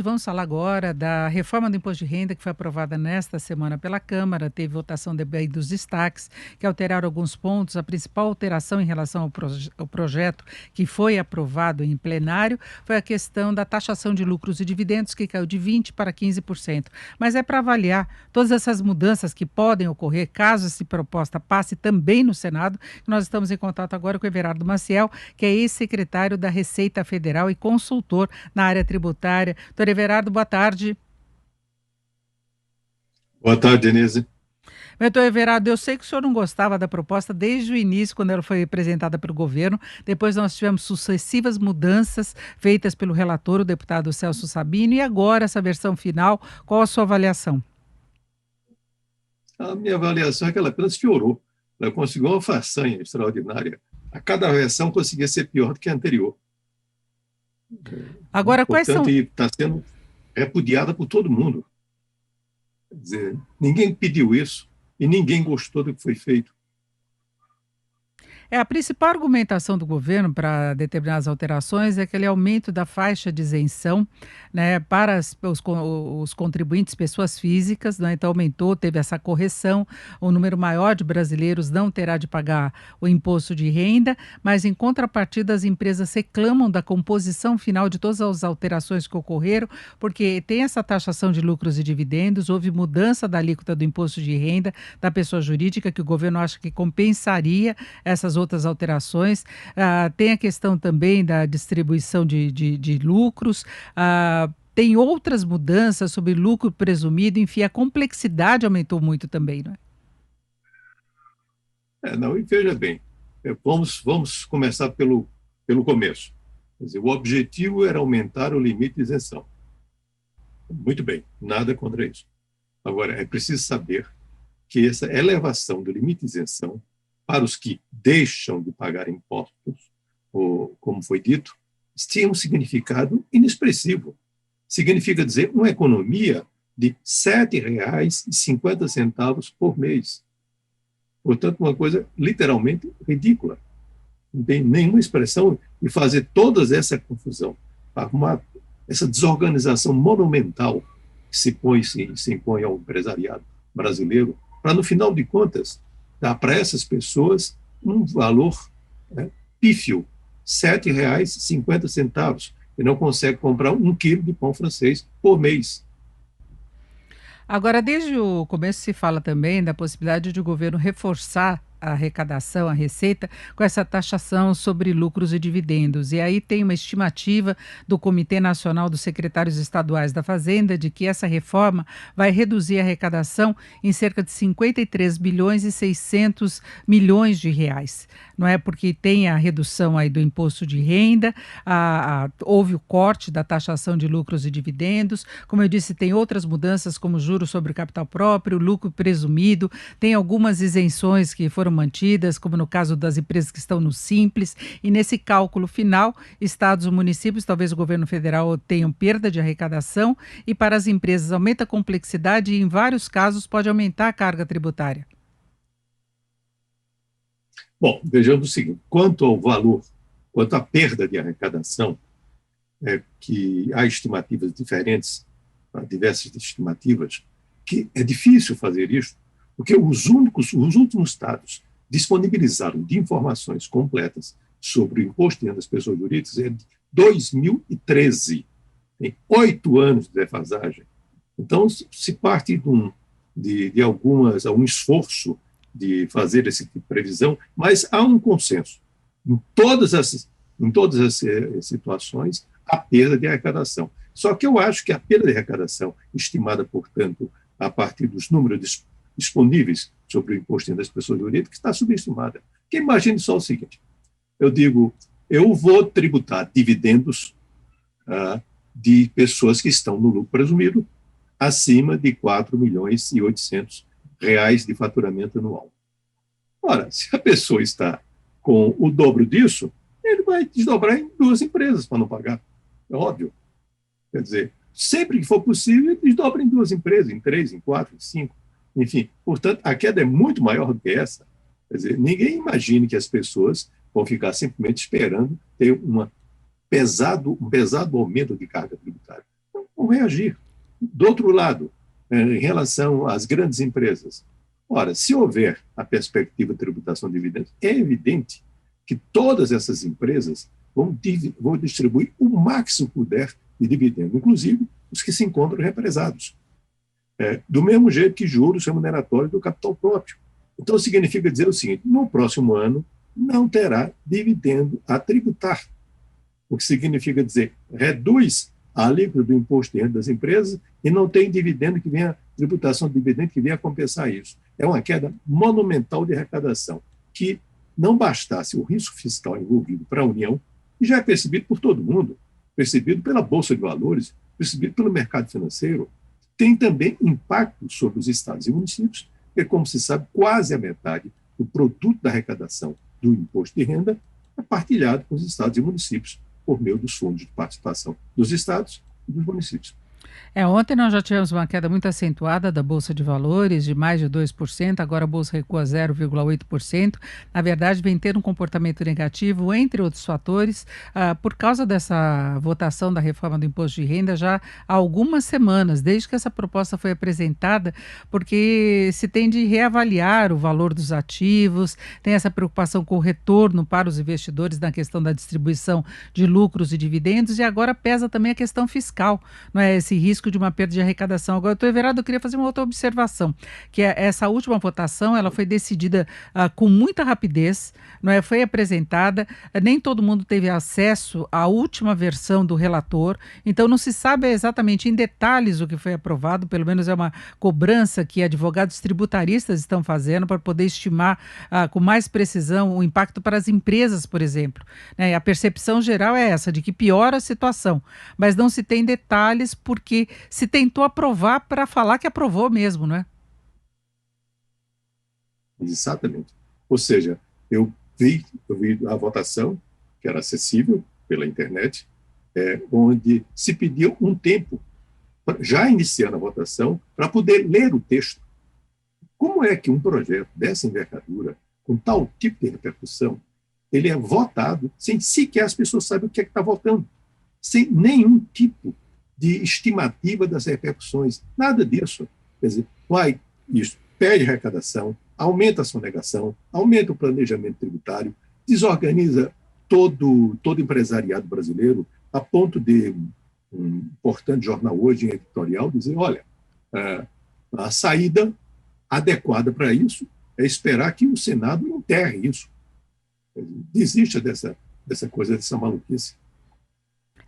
Vamos falar agora da reforma do imposto de renda que foi aprovada nesta semana pela Câmara. Teve votação aí dos destaques, que alteraram alguns pontos. A principal alteração em relação ao projeto que foi aprovado em plenário foi a questão da taxação de lucros e dividendos, que caiu de 20% para 15%. Mas é para avaliar todas essas mudanças que podem ocorrer caso essa proposta passe também no Senado, que nós estamos em contato agora com o Everardo Maciel, que é ex-secretário da Receita Federal e consultor na área tributária. Doutor Everardo, boa tarde. Boa tarde, Denise. Doutor Everardo, eu sei que o senhor não gostava da proposta desde o início, quando ela foi apresentada pelo governo. Depois nós tivemos sucessivas mudanças feitas pelo relator, o deputado Celso Sabino, e agora essa versão final. Qual a sua avaliação? A minha avaliação é que ela apenas piorou. Ela conseguiu uma façanha extraordinária. A cada versão conseguia ser pior do que a anterior. Agora, quais Portanto, são. está sendo repudiada por todo mundo. Quer dizer, ninguém pediu isso e ninguém gostou do que foi feito. A principal argumentação do governo para determinadas alterações é aquele aumento da faixa de isenção, né, para os contribuintes, pessoas físicas, né, então aumentou, teve essa correção, o número maior de brasileiros não terá de pagar o imposto de renda, mas em contrapartida as empresas reclamam da composição final de todas as alterações que ocorreram, porque tem essa taxação de lucros e dividendos, houve mudança da alíquota do imposto de renda da pessoa jurídica, que o governo acha que compensaria essas outras alterações. Tem a questão também da distribuição de lucros. Tem outras mudanças sobre lucro presumido, enfim, a complexidade aumentou muito também, não é? Não, e veja bem, vamos começar pelo começo. Quer dizer, o objetivo era aumentar o limite de isenção. Muito bem, nada contra isso. Agora, é preciso saber que essa elevação do limite de isenção para os que deixam de pagar impostos, ou, como foi dito, tinha um significado inexpressivo. Significa dizer uma economia de R$ 7,50 por mês. Portanto, uma coisa literalmente ridícula. Não tem nenhuma expressão e fazer toda essa confusão, arrumar essa desorganização monumental que se impõe ao empresariado brasileiro, para, no final de contas, dar para essas pessoas um valor, pífio, R$ 7,50, e não consegue comprar 1 quilo de pão francês por mês. Agora, desde o começo se fala também da possibilidade de o governo reforçar a arrecadação, a receita, com essa taxação sobre lucros e dividendos. E aí tem uma estimativa do Comitê Nacional dos Secretários Estaduais da Fazenda de que essa reforma vai reduzir a arrecadação em cerca de 53 bilhões e 600 milhões de reais. Não é porque tem a redução aí do imposto de renda, houve o corte da taxação de lucros e dividendos, como eu disse, tem outras mudanças como juros sobre capital próprio, lucro presumido, tem algumas isenções que foram mantidas, como no caso das empresas que estão no Simples, e nesse cálculo final, estados e municípios, talvez o governo federal tenham perda de arrecadação, e para as empresas aumenta a complexidade e, em vários casos, pode aumentar a carga tributária. Bom, vejamos o seguinte: quanto ao valor, quanto à perda de arrecadação, que há estimativas diferentes, diversas estimativas, que é difícil fazer isso, porque os últimos estados disponibilizaram de informações completas sobre o imposto de renda das pessoas jurídicas é de 2013. Tem 8 anos de defasagem. Então, se parte de algum esforço de fazer esse tipo de previsão, mas há um consenso. Em todas as situações, há perda de arrecadação. Só que eu acho que a perda de arrecadação, estimada, portanto, a partir dos números disponíveis sobre o imposto de renda das pessoas jurídicas, está subestimada. Porque imagine só o seguinte: eu digo, eu vou tributar dividendos de pessoas que estão no lucro presumido acima de 4,8 milhões de faturamento anual. Ora, se a pessoa está com o dobro disso, ele vai desdobrar em 2 empresas para não pagar. É óbvio. Quer dizer, sempre que for possível, ele desdobra em 2 empresas, em 3, em 4, em 5. Enfim, portanto, a queda é muito maior do que essa. Quer dizer, ninguém imagine que as pessoas vão ficar simplesmente esperando ter um pesado aumento de carga tributária. vão reagir. Do outro lado, em relação às grandes empresas, ora, se houver a perspectiva de tributação de dividendos, é evidente que todas essas empresas vão distribuir o máximo que puder de dividendos, inclusive os que se encontram represados. Do mesmo jeito que juros remuneratórios do capital próprio. Então, significa dizer o seguinte: no próximo ano não terá dividendo a tributar, o que significa dizer reduz a alíquota do imposto de renda das empresas e não tem dividendo que venha, tributação de dividendo que venha compensar isso. É uma queda monumental de arrecadação, que não bastasse o risco fiscal envolvido para a União, e já é percebido por todo mundo, percebido pela Bolsa de Valores, percebido pelo mercado financeiro, tem também impacto sobre os estados e municípios, porque, como se sabe, quase a metade do produto da arrecadação do imposto de renda é partilhado com os estados e municípios por meio dos fundos de participação dos estados e dos municípios. Ontem nós já tivemos uma queda muito acentuada da Bolsa de Valores, de mais de 2%, agora a Bolsa recua 0,8%. Na verdade, vem tendo um comportamento negativo, entre outros fatores, por causa dessa votação da reforma do imposto de renda já há algumas semanas, desde que essa proposta foi apresentada, porque se tem de reavaliar o valor dos ativos, tem essa preocupação com o retorno para os investidores na questão da distribuição de lucros e dividendos, e agora pesa também a questão fiscal, não é? Esse risco de uma perda de arrecadação. Agora, doutor Everardo, eu queria fazer uma outra observação, que essa última votação, ela foi decidida com muita rapidez, não é? Foi apresentada, nem todo mundo teve acesso à última versão do relator, então não se sabe exatamente em detalhes o que foi aprovado, pelo menos é uma cobrança que advogados tributaristas estão fazendo para poder estimar com mais precisão o impacto para as empresas, por exemplo, né? A percepção geral é essa, de que piora a situação, mas não se tem detalhes porque se tentou aprovar para falar que aprovou mesmo, não é? Exatamente. Ou seja, eu vi a votação, que era acessível pela internet, onde se pediu um tempo, já iniciando a votação, para poder ler o texto. Como é que um projeto dessa envergadura, com tal tipo de repercussão, ele é votado sem sequer as pessoas saberem o que é que está votando, sem nenhum tipo de estimativa das repercussões, nada disso. Quer dizer, isso perde arrecadação, aumenta a sonegação, aumenta o planejamento tributário, desorganiza todo o empresariado brasileiro, a ponto de um importante jornal hoje em editorial dizer, olha, a saída adequada para isso é esperar que o Senado enterre isso. Desista dessa coisa, dessa maluquice.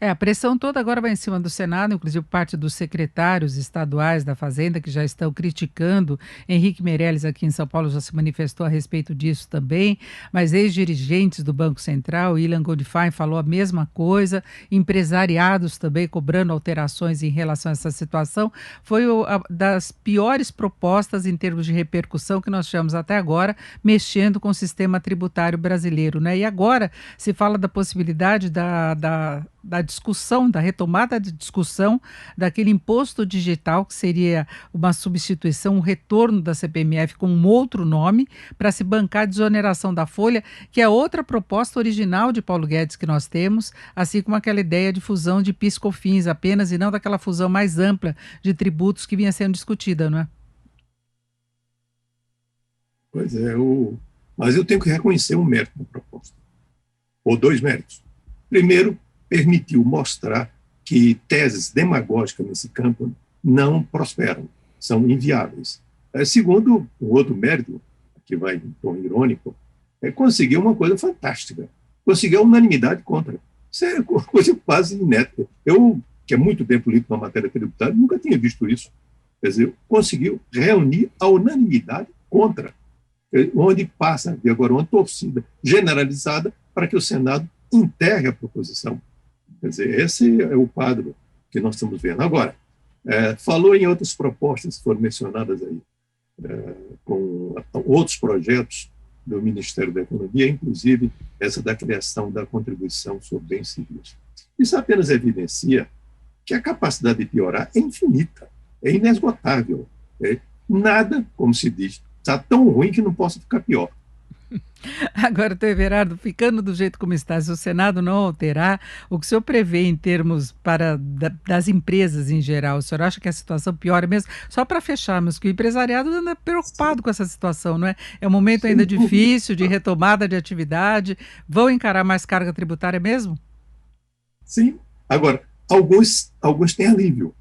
A pressão toda agora vai em cima do Senado, inclusive parte dos secretários estaduais da Fazenda, que já estão criticando. Henrique Meirelles, aqui em São Paulo, já se manifestou a respeito disso também, mas ex-dirigentes do Banco Central, Ilan Goldfein, falou a mesma coisa, empresariados também cobrando alterações em relação a essa situação. Foi das piores propostas em termos de repercussão que nós tivemos até agora, mexendo com o sistema tributário brasileiro, né? E agora se fala da possibilidade da discussão, da retomada de discussão daquele imposto digital, que seria uma substituição, um retorno da CPMF com um outro nome, para se bancar a desoneração da folha, que é outra proposta original de Paulo Guedes que nós temos, assim como aquela ideia de fusão de PIS/COFINS apenas, e não daquela fusão mais ampla de tributos que vinha sendo discutida, não é? Pois é, mas eu tenho que reconhecer um mérito da proposta, ou dois méritos. Primeiro, permitiu mostrar que teses demagógicas nesse campo não prosperam, são inviáveis. Segundo, um outro mérito, que vai em tom irônico, conseguir uma coisa fantástica, conseguir a unanimidade contra. Isso é uma coisa quase inédita. Eu, que há muito tempo lido na matéria tributária, nunca tinha visto isso. Quer dizer, conseguiu reunir a unanimidade contra, onde passa, de agora, uma torcida generalizada para que o Senado enterre a proposição. Quer dizer, esse é o quadro que nós estamos vendo. Agora, falou em outras propostas que foram mencionadas aí, com outros projetos do Ministério da Economia, inclusive essa da criação da contribuição sobre bens civis. Isso apenas evidencia que a capacidade de piorar é infinita, é inesgotável. Nada, como se diz, está tão ruim que não possa ficar pior. Agora, doutor Everardo, ficando do jeito como está, se o Senado não alterar, o que o senhor prevê em termos das empresas em geral? O senhor acha que a situação piora mesmo? Só para fecharmos, que o empresariado anda preocupado com essa situação, não é? É um momento Sem ainda dúvida. difícil de retomada de atividade. Vão encarar mais carga tributária mesmo? Sim. Agora, alguns têm alívio.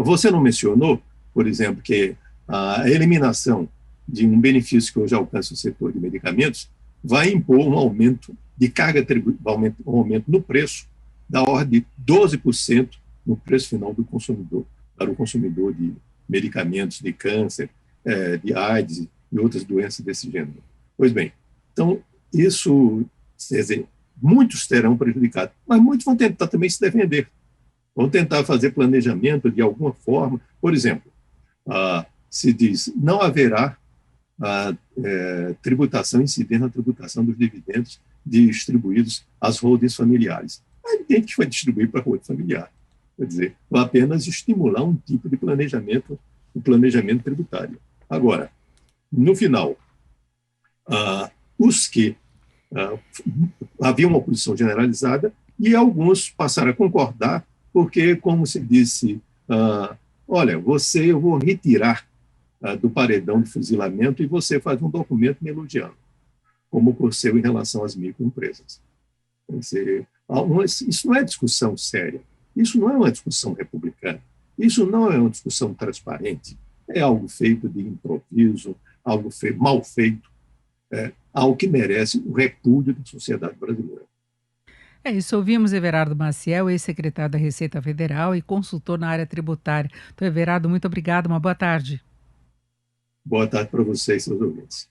Você não mencionou, por exemplo, que a eliminação de um benefício que hoje alcança o setor de medicamentos vai impor um aumento de carga tributária, um aumento no preço da ordem de 12% no preço final do consumidor, para o consumidor de medicamentos de câncer, de AIDS e outras doenças desse gênero. Pois bem, então, isso, quer dizer, muitos terão prejudicado, mas muitos vão tentar também se defender, vão tentar fazer planejamento de alguma forma. Por exemplo, se diz não haverá tributação incidente na tributação dos dividendos distribuídos às holdings familiares. Mas ninguém que vai distribuir para a holding familiar. Quer dizer, vai apenas estimular um tipo de planejamento, um planejamento tributário. Agora, no final, os que havia uma oposição generalizada e alguns passaram a concordar, porque, como se disse, olha, eu vou retirar do paredão de fuzilamento e você faz um documento me elogiando, como ocorreu em relação às microempresas. Quer dizer, isso não é discussão séria, isso não é uma discussão republicana, isso não é uma discussão transparente, é algo feito de improviso, algo mal feito, algo que merece o repúdio da sociedade brasileira. É isso, ouvimos Everardo Maciel, ex-secretário da Receita Federal e consultor na área tributária. Então, Everardo, muito obrigado, uma boa tarde. Boa tarde para vocês, seus ouvintes.